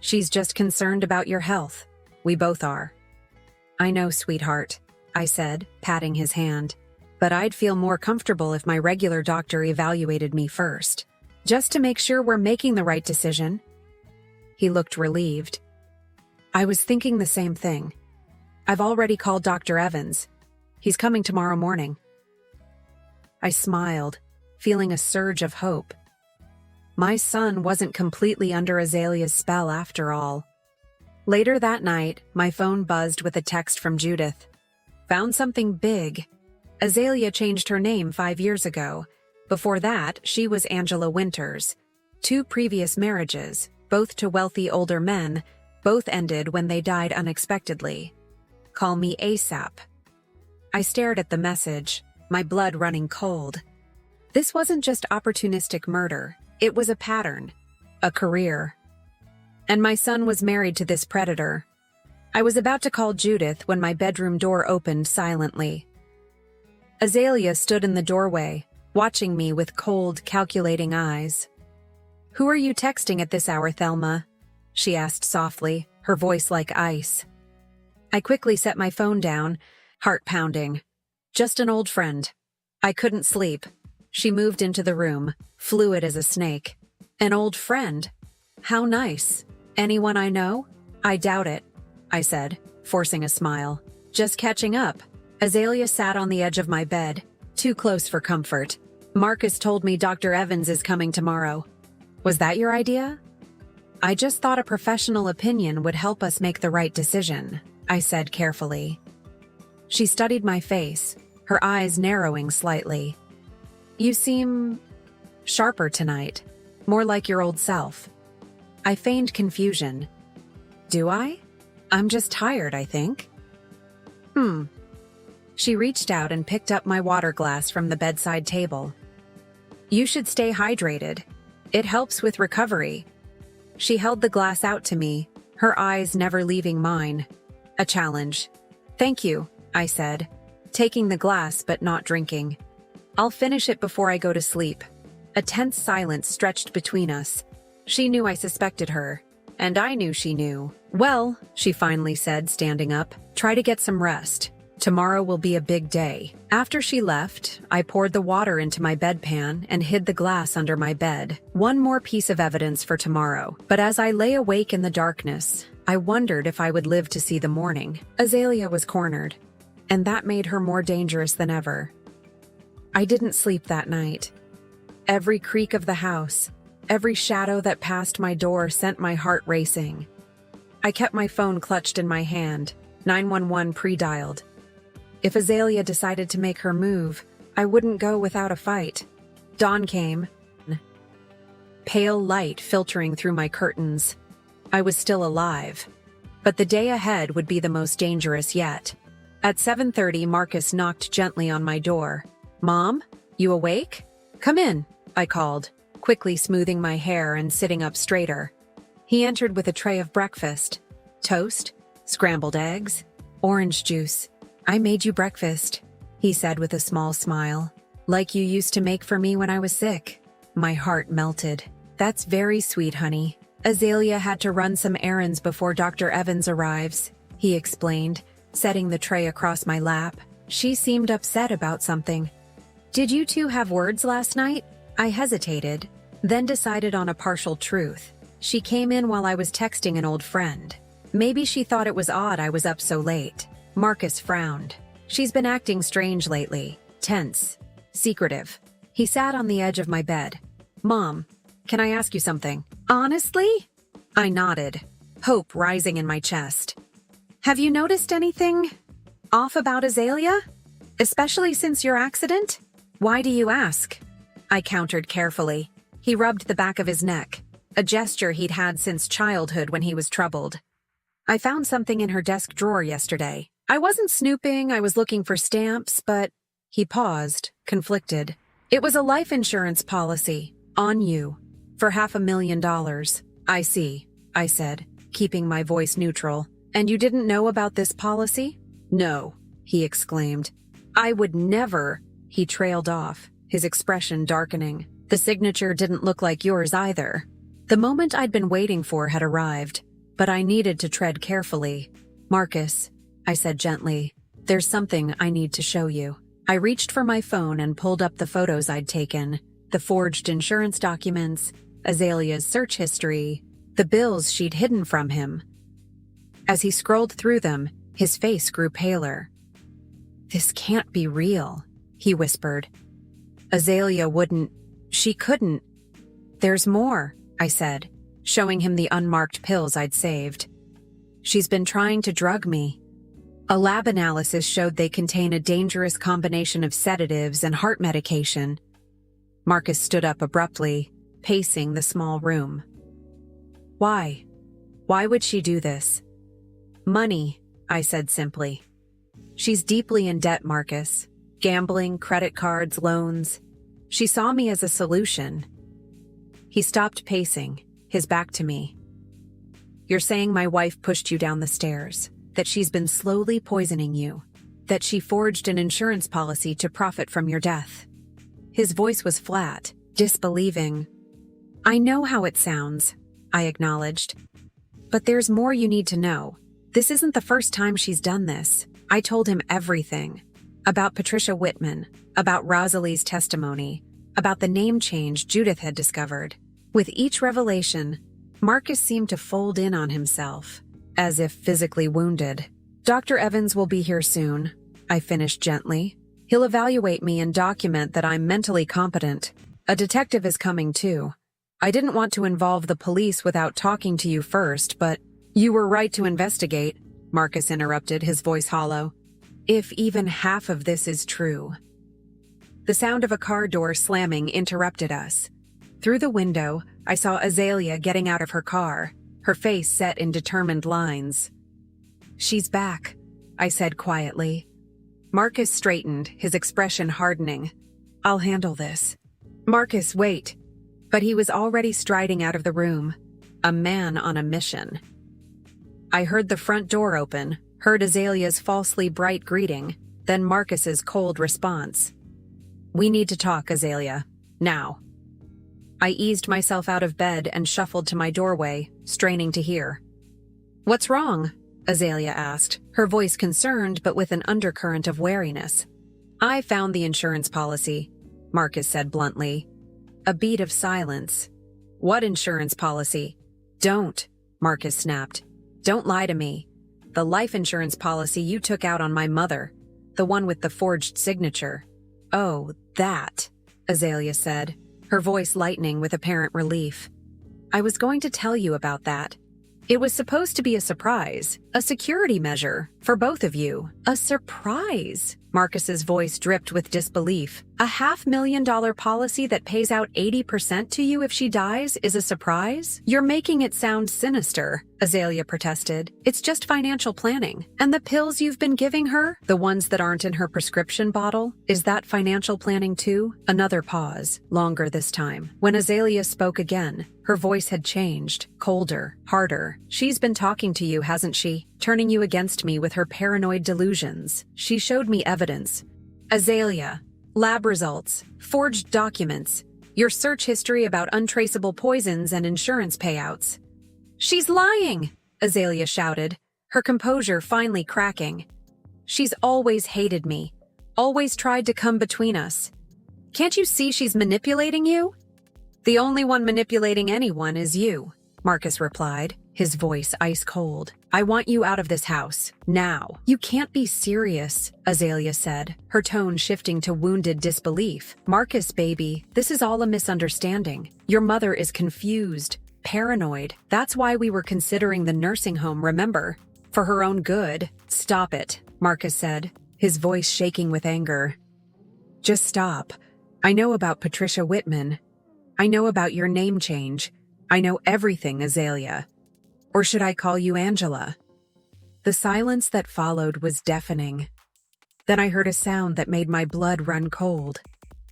She's just concerned about your health. We both are. I know, sweetheart, I said, patting his hand, but I'd feel more comfortable if my regular doctor evaluated me first, just to make sure we're making the right decision. He looked relieved. I was thinking the same thing. I've already called Dr. Evans. He's coming tomorrow morning. I smiled, feeling a surge of hope. My son wasn't completely under Azalea's spell after all. Later that night, my phone buzzed with a text from Judith. Found something big. Azalea changed her name 5 years ago. Before that, she was Angela Winters. 2 previous marriages, both to wealthy older men, both ended when they died unexpectedly. Call me ASAP. I stared at the message, my blood running cold. This wasn't just opportunistic murder, it was a pattern, a career. And my son was married to this predator. I was about to call Judith when my bedroom door opened silently. Azalea stood in the doorway, watching me with cold, calculating eyes. "Who are you texting at this hour, Thelma?" she asked softly, her voice like ice. I quickly set my phone down, heart pounding. Just an old friend. I couldn't sleep. She moved into the room, fluid as a snake. An old friend? How nice. Anyone I know? I doubt it, I said, forcing a smile. Just catching up. Azalea sat on the edge of my bed, too close for comfort. Marcus told me Dr. Evans is coming tomorrow. Was that your idea? I just thought a professional opinion would help us make the right decision, I said carefully. She studied my face, her eyes narrowing slightly. You seem sharper tonight, more like your old self. I feigned confusion. Do I? I'm just tired, I think. She reached out and picked up my water glass from the bedside table. You should stay hydrated. It helps with recovery. She held the glass out to me, her eyes never leaving mine. A challenge. Thank you, I said, taking the glass but not drinking. I'll finish it before I go to sleep. A tense silence stretched between us. She knew I suspected her, and I knew she knew. Well, she finally said, standing up, try to get some rest. Tomorrow will be a big day. After she left, I poured the water into my bedpan and hid the glass under my bed. One more piece of evidence for tomorrow. But as I lay awake in the darkness, I wondered if I would live to see the morning. Azalea was cornered, and that made her more dangerous than ever. I didn't sleep that night. Every creak of the house, every shadow that passed my door sent my heart racing. I kept my phone clutched in my hand, 911 pre-dialed. If Azalea decided to make her move, I wouldn't go without a fight. Dawn came. Pale light filtering through my curtains. I was still alive. But the day ahead would be the most dangerous yet. At 7:30, Marcus knocked gently on my door. Mom, you awake? Come in, I called, quickly smoothing my hair and sitting up straighter. He entered with a tray of breakfast. Toast, scrambled eggs, orange juice. I made you breakfast, he said with a small smile. Like you used to make for me when I was sick. My heart melted. That's very sweet, honey. Azalea had to run some errands before Dr. Evans arrives, he explained, setting the tray across my lap. She seemed upset about something. Did you two have words last night? I hesitated, then decided on a partial truth. She came in while I was texting an old friend. Maybe she thought it was odd I was up so late. Marcus frowned. She's been acting strange lately, tense, secretive. He sat on the edge of my bed. Mom, can I ask you something? Honestly? I nodded, hope rising in my chest. Have you noticed anything off about Azalea? Especially since your accident? Why do you ask? I countered carefully. He rubbed the back of his neck, a gesture he'd had since childhood when he was troubled. I found something in her desk drawer yesterday. I wasn't snooping, I was looking for stamps, but... He paused, conflicted. It was a life insurance policy, on you, for $500,000. I see, I said, keeping my voice neutral. And you didn't know about this policy? No, he exclaimed. I would never. He trailed off, his expression darkening. The signature didn't look like yours either. The moment I'd been waiting for had arrived, but I needed to tread carefully. Marcus, I said gently, there's something I need to show you. I reached for my phone and pulled up the photos I'd taken, the forged insurance documents, Azalea's search history, the bills she'd hidden from him. As he scrolled through them, his face grew paler. This can't be real, he whispered. Azalea wouldn't. She couldn't. There's more, I said, showing him the unmarked pills I'd saved. She's been trying to drug me. A lab analysis showed they contain a dangerous combination of sedatives and heart medication. Marcus stood up abruptly, pacing the small room. Why? Why would she do this? Money, I said simply. She's deeply in debt, Marcus. Gambling, credit cards, loans. She saw me as a solution. He stopped pacing, his back to me. You're saying my wife pushed you down the stairs, that she's been slowly poisoning you, that she forged an insurance policy to profit from your death. His voice was flat, disbelieving. I know how it sounds, I acknowledged. But there's more you need to know. This isn't the first time she's done this. I told him everything. About Patricia Whitman, about Rosalie's testimony, about the name change Judith had discovered. With each revelation, Marcus seemed to fold in on himself, as if physically wounded. Dr. Evans will be here soon, I finished gently. He'll evaluate me and document that I'm mentally competent. A detective is coming too. I didn't want to involve the police without talking to you first, but you were right to investigate, Marcus interrupted, his voice hollow. If even half of this is true. The sound of a car door slamming interrupted us. Through the window, I saw Azalea getting out of her car, her face set in determined lines. She's back, I said quietly. Marcus straightened, his expression hardening. I'll handle this. Marcus, wait. But he was already striding out of the room, a man on a mission. I heard the front door open, heard Azalea's falsely bright greeting, then Marcus's cold response. We need to talk, Azalea. Now. I eased myself out of bed and shuffled to my doorway, straining to hear. What's wrong? Azalea asked, her voice concerned but with an undercurrent of wariness. I found the insurance policy, Marcus said bluntly. A beat of silence. What insurance policy? Don't, Marcus snapped. Don't lie to me. The life insurance policy you took out on my mother. The one with the forged signature. Oh, that, Azalea said, her voice lightening with apparent relief. I was going to tell you about that. It was supposed to be a surprise, a security measure, for both of you. A surprise? Marcus's voice dripped with disbelief. A $500,000 policy that pays out 80% to you if she dies is a surprise? You're making it sound sinister, Azalea protested. It's just financial planning. And the pills you've been giving her? The ones that aren't in her prescription bottle? Is that financial planning too? Another pause, longer this time. When Azalea spoke again, her voice had changed, colder, harder. She's been talking to you, hasn't she? Turning you against me with her paranoid delusions. She showed me evidence. Azalea, lab results, forged documents, your search history about untraceable poisons and insurance payouts. She's lying, Azalea shouted, her composure finally cracking. She's always hated me, always tried to come between us. Can't you see she's manipulating you? The only one manipulating anyone is you, Marcus replied, his voice ice cold. I want you out of this house, now. You can't be serious, Azalea said, her tone shifting to wounded disbelief. Marcus, baby, this is all a misunderstanding. Your mother is confused, paranoid. That's why we were considering the nursing home, remember? For her own good. Stop it, Marcus said, his voice shaking with anger. Just stop. I know about Patricia Whitman. I know about your name change. I know everything, Azalea. Or should I call you Angela? The silence that followed was deafening. Then I heard a sound that made my blood run cold.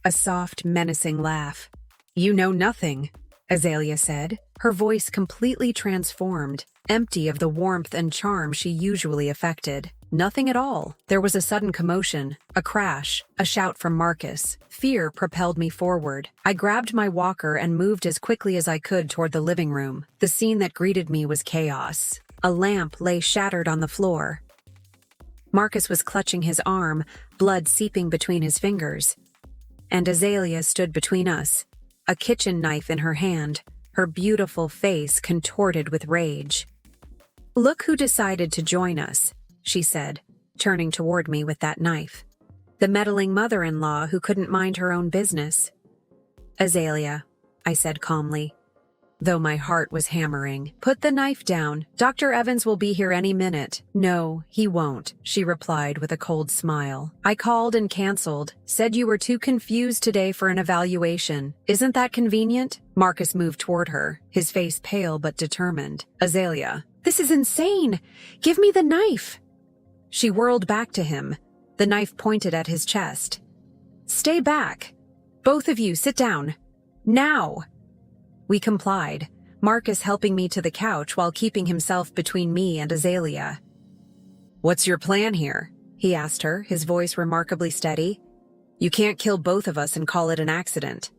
A soft, menacing laugh. You know nothing, Azalea said, her voice completely transformed, empty of the warmth and charm she usually affected. Nothing at all. There was a sudden commotion, a crash, a shout from Marcus. Fear propelled me forward. I grabbed my walker and moved as quickly as I could toward the living room. The scene that greeted me was chaos. A lamp lay shattered on the floor. Marcus was clutching his arm, blood seeping between his fingers. And Azalea stood between us, a kitchen knife in her hand, her beautiful face contorted with rage. "Look who decided to join us," she said, turning toward me with that knife. "The meddling mother-in-law who couldn't mind her own business." "Azalea," I said calmly, though my heart was hammering. "Put the knife down. Dr. Evans will be here any minute." "No, he won't," she replied with a cold smile. "I called and canceled. Said you were too confused today for an evaluation. Isn't that convenient?" Marcus moved toward her, his face pale but determined. "Azalea, this is insane! Give me the knife!" She whirled back to him, the knife pointed at his chest. "Stay back. Both of you, sit down. Now!" We complied, Marcus helping me to the couch while keeping himself between me and Azalea. "What's your plan here?" he asked her, his voice remarkably steady. "You can't kill both of us and call it an accident."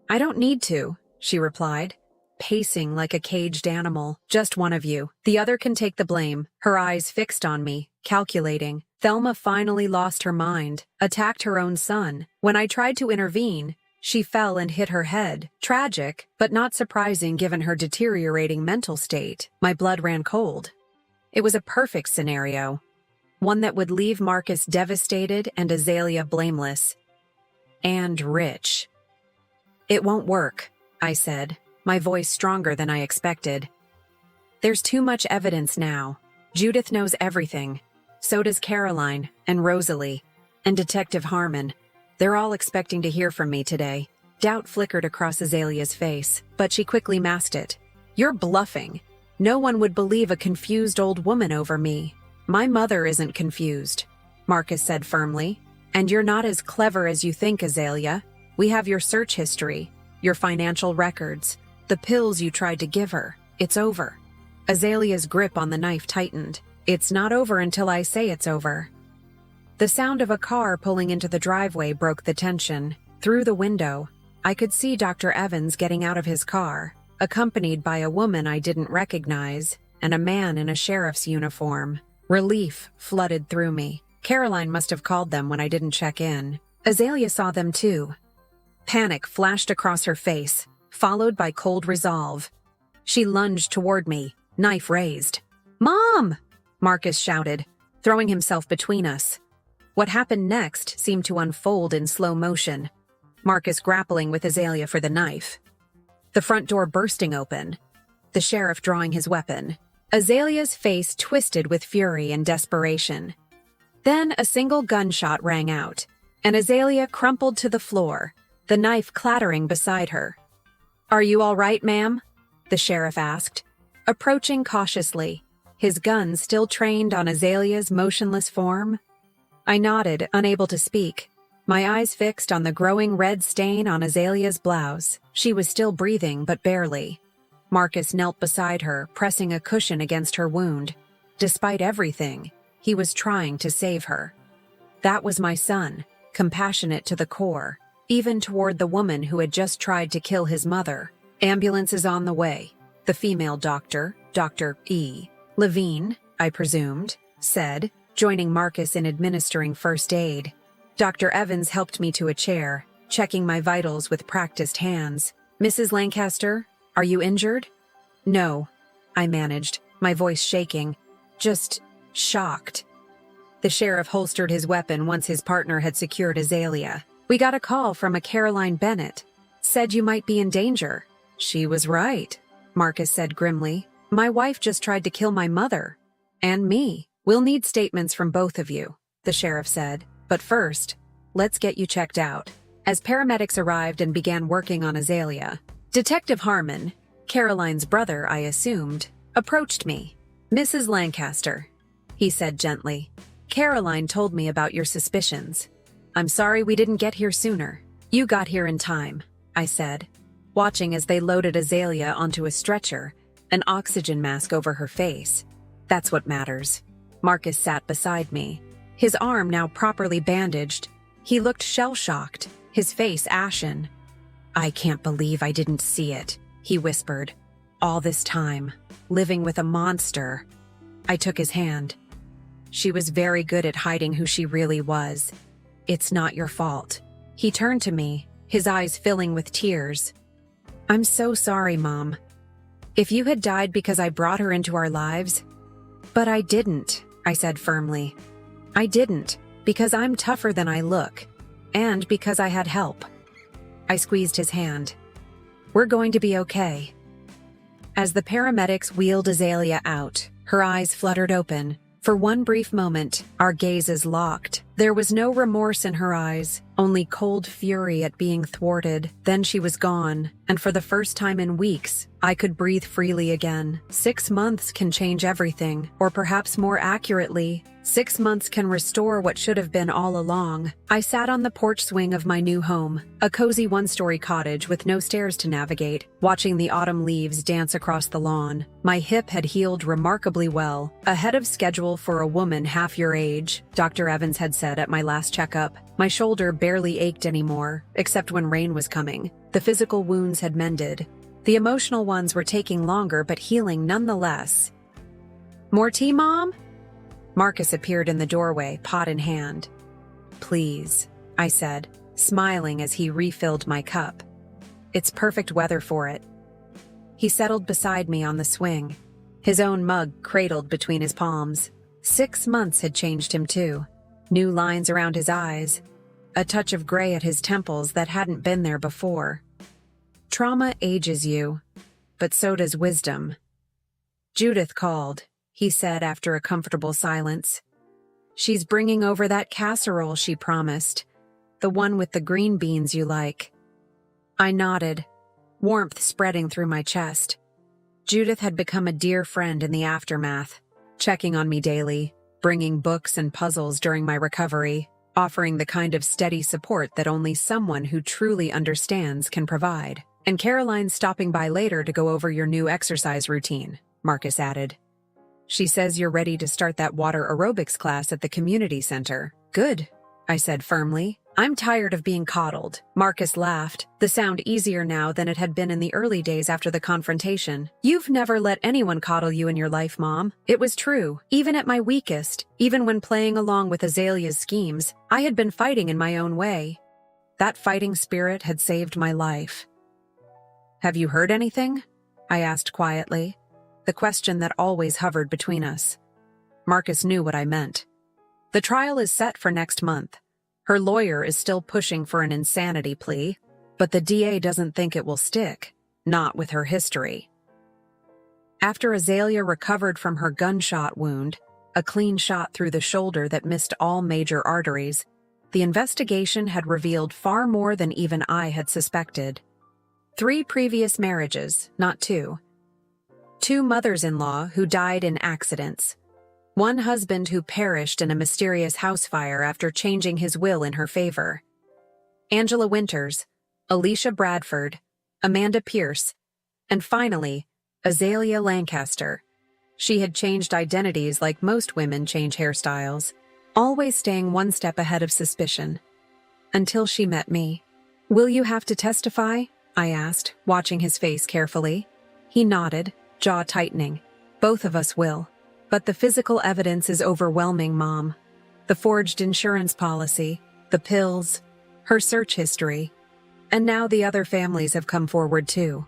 "I don't need to," she replied, pacing like a caged animal. "Just one of you. The other can take the blame." Her eyes fixed on me, calculating. Thelma finally lost her mind, attacked her own son. When I tried to intervene, she fell and hit her head. Tragic, but not surprising given her deteriorating mental state. My blood ran cold. It was a perfect scenario, one that would leave Marcus devastated and Azalea blameless. And rich. "It won't work," I said, my voice stronger than I expected. "There's too much evidence now. Judith knows everything. So does Caroline, and Rosalie, and Detective Harmon. They're all expecting to hear from me today." Doubt flickered across Azalea's face, but she quickly masked it. "You're bluffing. No one would believe a confused old woman over me." "My mother isn't confused," Marcus said firmly. "And you're not as clever as you think, Azalea. We have your search history, your financial records, the pills you tried to give her. It's over." Azalea's grip on the knife tightened. "It's not over until I say it's over." The sound of a car pulling into the driveway broke the tension. Through the window, I could see Dr. Evans getting out of his car, accompanied by a woman I didn't recognize, and a man in a sheriff's uniform. Relief flooded through me. Caroline must have called them when I didn't check in. Azalea saw them too. Panic flashed across her face, followed by cold resolve. She lunged toward me, knife raised. "Mom!" Marcus shouted, throwing himself between us. What happened next seemed to unfold in slow motion, Marcus grappling with Azalea for the knife. The front door bursting open, the sheriff drawing his weapon. Azalea's face twisted with fury and desperation. Then a single gunshot rang out, and Azalea crumpled to the floor, the knife clattering beside her. "Are you all right, ma'am?" the sheriff asked, approaching cautiously, his gun still trained on Azalea's motionless form. I nodded, unable to speak, my eyes fixed on the growing red stain on Azalea's blouse. She was still breathing, but barely. Marcus knelt beside her, pressing a cushion against her wound. Despite everything, he was trying to save her. That was my son, compassionate to the core, even toward the woman who had just tried to kill his mother. "Ambulance is on the way," the female doctor, Dr. E. Levine, I presumed, said, joining Marcus in administering first aid. Dr. Evans helped me to a chair, checking my vitals with practiced hands. "Mrs. Lancaster, are you injured?" "No," I managed, my voice shaking. "Just shocked." The sheriff holstered his weapon once his partner had secured Azalea. "We got a call from a Caroline Bennett. Said you might be in danger." "She was right," Marcus said grimly. "My wife just tried to kill my mother. And me. We'll need statements from both of you," the sheriff said. "But first, let's get you checked out." As paramedics arrived and began working on Azalea, Detective Harmon, Caroline's brother I assumed, approached me. "Mrs. Lancaster," he said gently, "Caroline told me about your suspicions. I'm sorry we didn't get here sooner." "You got here in time," I said. watching as they loaded Azalea onto a stretcher, an oxygen mask over her face. That's what matters. Marcus sat beside me, his arm now properly bandaged. He looked shell-shocked, his face ashen. "I can't believe I didn't see it," he whispered. "All this time, living with a monster." I took his hand. "She was very good at hiding who she really was. It's not your fault." He turned to me, his eyes filling with tears. "I'm so sorry, Mom. If you had died because I brought her into our lives..." "But I didn't," I said firmly. "I didn't, because I'm tougher than I look, and because I had help." I squeezed his hand. "We're going to be okay." As the paramedics wheeled Azalea out, her eyes fluttered open. For one brief moment, our gazes locked. There was no remorse in her eyes, only cold fury at being thwarted. Then she was gone, and for the first time in weeks, I could breathe freely again. 6 months can change everything, or perhaps more accurately, 6 months can restore what should have been all along. I sat on the porch swing of my new home, a cozy one-story cottage with no stairs to navigate, watching the autumn leaves dance across the lawn. My hip had healed remarkably well, ahead of schedule for a woman half your age, Dr. Evans had said at my last checkup. My shoulder barely ached anymore, except when rain was coming. The physical wounds had mended. The emotional ones were taking longer but healing nonetheless. "More tea, Mom?" Marcus appeared in the doorway, pot in hand. "Please," I said, smiling as he refilled my cup. "It's perfect weather for it." He settled beside me on the swing, his own mug cradled between his palms. 6 months had changed him too. New lines around his eyes, a touch of gray at his temples that hadn't been there before. "Trauma ages you, but so does wisdom." "Judith called," he said after a comfortable silence. "She's bringing over that casserole she promised, the one with the green beans you like." I nodded, warmth spreading through my chest. Judith had become a dear friend in the aftermath, checking on me daily, bringing books and puzzles during my recovery, offering the kind of steady support that only someone who truly understands can provide. "And Caroline's stopping by later to go over your new exercise routine," Marcus added. "She says you're ready to start that water aerobics class at the community center." "Good," I said firmly. "I'm tired of being coddled." Marcus laughed, the sound easier now than it had been in the early days after the confrontation. "You've never let anyone coddle you in your life, Mom." It was true. Even at my weakest, even when playing along with Azalea's schemes, I had been fighting in my own way. That fighting spirit had saved my life. "Have you heard anything?" I asked quietly, the question that always hovered between us. Marcus knew what I meant. "The trial is set for next month. Her lawyer is still pushing for an insanity plea, but the DA doesn't think it will stick, not with her history." After Azalea recovered from her gunshot wound, a clean shot through the shoulder that missed all major arteries, the investigation had revealed far more than even I had suspected. 3 previous marriages, not 2. 2 mothers-in-law who died in accidents. 1 husband who perished in a mysterious house fire after changing his will in her favor. Angela Winters, Alicia Bradford, Amanda Pierce, and finally, Azalea Lancaster. She had changed identities like most women change hairstyles, always staying one step ahead of suspicion. Until she met me. "Will you have to testify?" I asked, watching his face carefully. He nodded, jaw tightening. "Both of us will. But the physical evidence is overwhelming, Mom. The forged insurance policy, the pills, her search history. And now the other families have come forward too."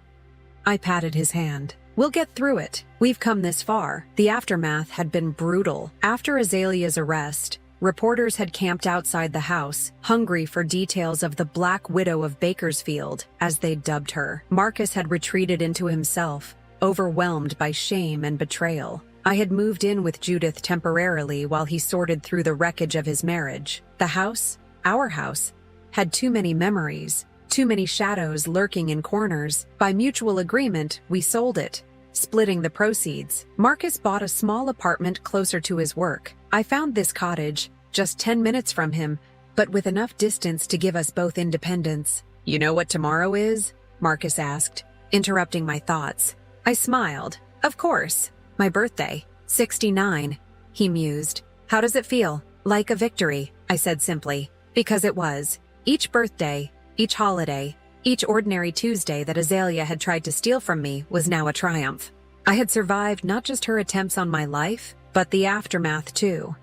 I patted his hand. "We'll get through it. We've come this far." The aftermath had been brutal. After Azalea's arrest, reporters had camped outside the house, hungry for details of the Black Widow of Bakersfield, as they'd dubbed her. Marcus had retreated into himself, overwhelmed by shame and betrayal. I had moved in with Judith temporarily while he sorted through the wreckage of his marriage. The house, our house, had too many memories, too many shadows lurking in corners. By mutual agreement, we sold it, splitting the proceeds. Marcus bought a small apartment closer to his work. I found this cottage, just 10 minutes from him, but with enough distance to give us both independence. "You know what tomorrow is?" Marcus asked, interrupting my thoughts. I smiled. Of course. My birthday. 69. He mused. How does it feel? Like a victory, I said simply. Because it was. Each birthday, each holiday, each ordinary Tuesday that Azalea had tried to steal from me was now a triumph. I had survived not just her attempts on my life, but the aftermath too.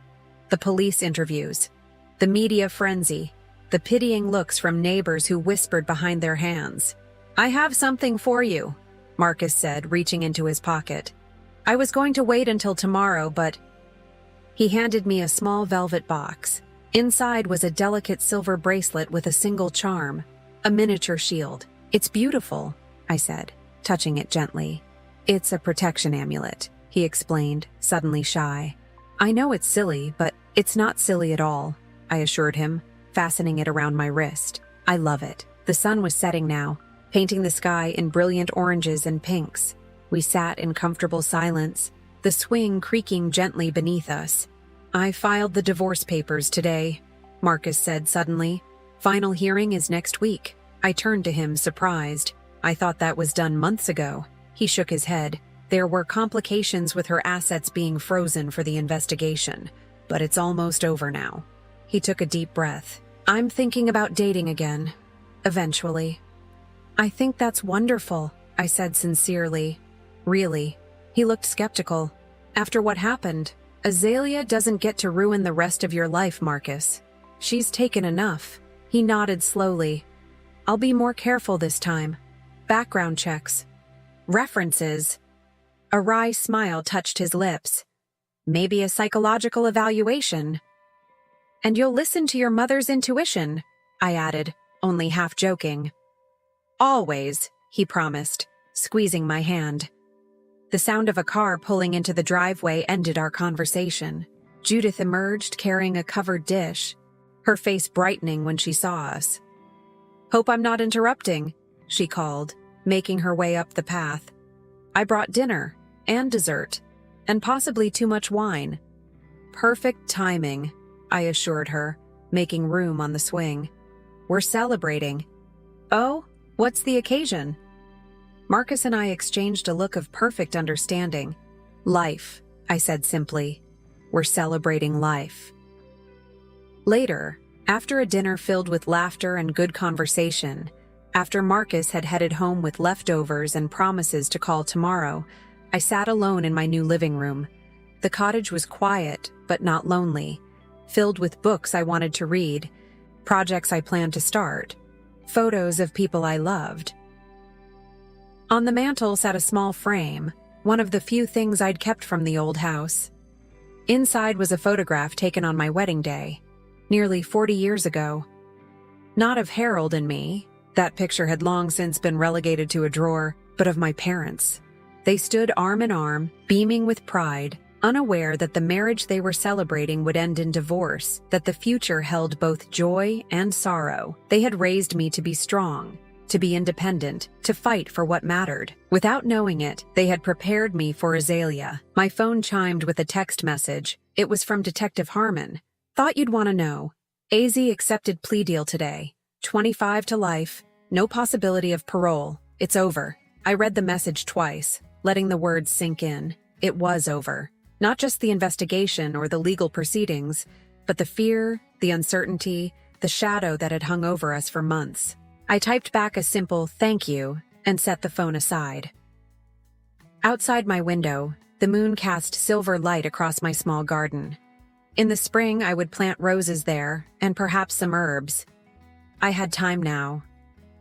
The police interviews, the media frenzy, the pitying looks from neighbors who whispered behind their hands. I have something for you, Marcus said, reaching into his pocket. I was going to wait until tomorrow, but... He handed me a small velvet box. Inside was a delicate silver bracelet with a single charm, a miniature shield. It's beautiful, I said, touching it gently. It's a protection amulet, he explained, suddenly shy. I know it's silly, but it's not silly at all, I assured him, fastening it around my wrist. I love it. The sun was setting now, painting the sky in brilliant oranges and pinks. We sat in comfortable silence, the swing creaking gently beneath us. I filed the divorce papers today, Marcus said suddenly. Final hearing is next week. I turned to him, surprised. I thought that was done months ago. He shook his head. There were complications with her assets being frozen for the investigation, but it's almost over now. He took a deep breath. I'm thinking about dating again. Eventually. I think that's wonderful, I said sincerely. Really? He looked skeptical. After what happened, Azalea doesn't get to ruin the rest of your life, Marcus. She's taken enough. He nodded slowly. I'll be more careful this time. Background checks. References. A wry smile touched his lips. Maybe a psychological evaluation. And you'll listen to your mother's intuition, I added, only half joking. Always, he promised, squeezing my hand. The sound of a car pulling into the driveway ended our conversation. Judith emerged carrying a covered dish, her face brightening when she saw us. Hope I'm not interrupting, she called, making her way up the path. I brought dinner and dessert, and possibly too much wine. Perfect timing, I assured her, making room on the swing. We're celebrating. Oh, what's the occasion? Marcus and I exchanged a look of perfect understanding. Life, I said simply. We're celebrating life. Later, after a dinner filled with laughter and good conversation, after Marcus had headed home with leftovers and promises to call tomorrow, I sat alone in my new living room. The cottage was quiet, but not lonely, filled with books I wanted to read, projects I planned to start, photos of people I loved. On the mantel sat a small frame, one of the few things I'd kept from the old house. Inside was a photograph taken on my wedding day, nearly 40 years ago. Not of Harold and me, that picture had long since been relegated to a drawer, but of my parents. They stood arm in arm, beaming with pride, unaware that the marriage they were celebrating would end in divorce, that the future held both joy and sorrow. They had raised me to be strong, to be independent, to fight for what mattered. Without knowing it, they had prepared me for Azalea. My phone chimed with a text message. It was from Detective Harmon. Thought you'd want to know. AZ accepted plea deal today. 25 to life. No possibility of parole. It's over. I read the message twice, letting the words sink in. It was over. Not just the investigation or the legal proceedings, but the fear, the uncertainty, the shadow that had hung over us for months. I typed back a simple thank you and set the phone aside. Outside my window, the moon cast silver light across my small garden. In the spring, I would plant roses there and perhaps some herbs. I had time now.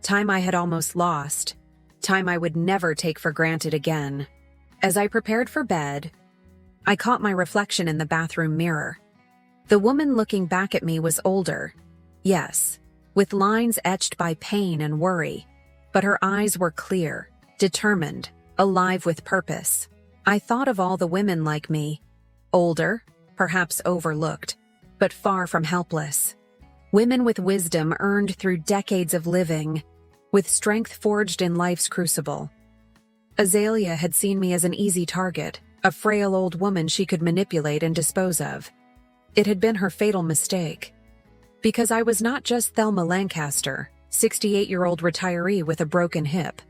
Time I had almost lost. Time I would never take for granted again. As I prepared for bed, I caught my reflection in the bathroom mirror. The woman looking back at me was older. Yes, with lines etched by pain and worry, but her eyes were clear, determined, alive with purpose. I thought of all the women like me, older, perhaps overlooked, but far from helpless. Women with wisdom earned through decades of living, with strength forged in life's crucible. Azalea had seen me as an easy target, a frail old woman she could manipulate and dispose of. It had been her fatal mistake. Because I was not just Thelma Lancaster, 68-year-old retiree with a broken hip.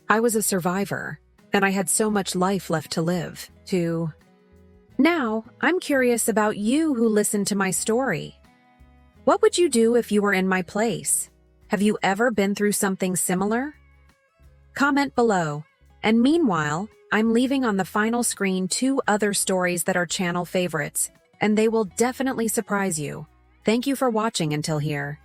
I was a survivor, and I had so much life left to live, too. Now, I'm curious about you who listened to my story. What would you do if you were in my place? Have you ever been through something similar? Comment below. And meanwhile, I'm leaving on the final screen 2 other stories that are channel favorites, and they will definitely surprise you. Thank you for watching until here.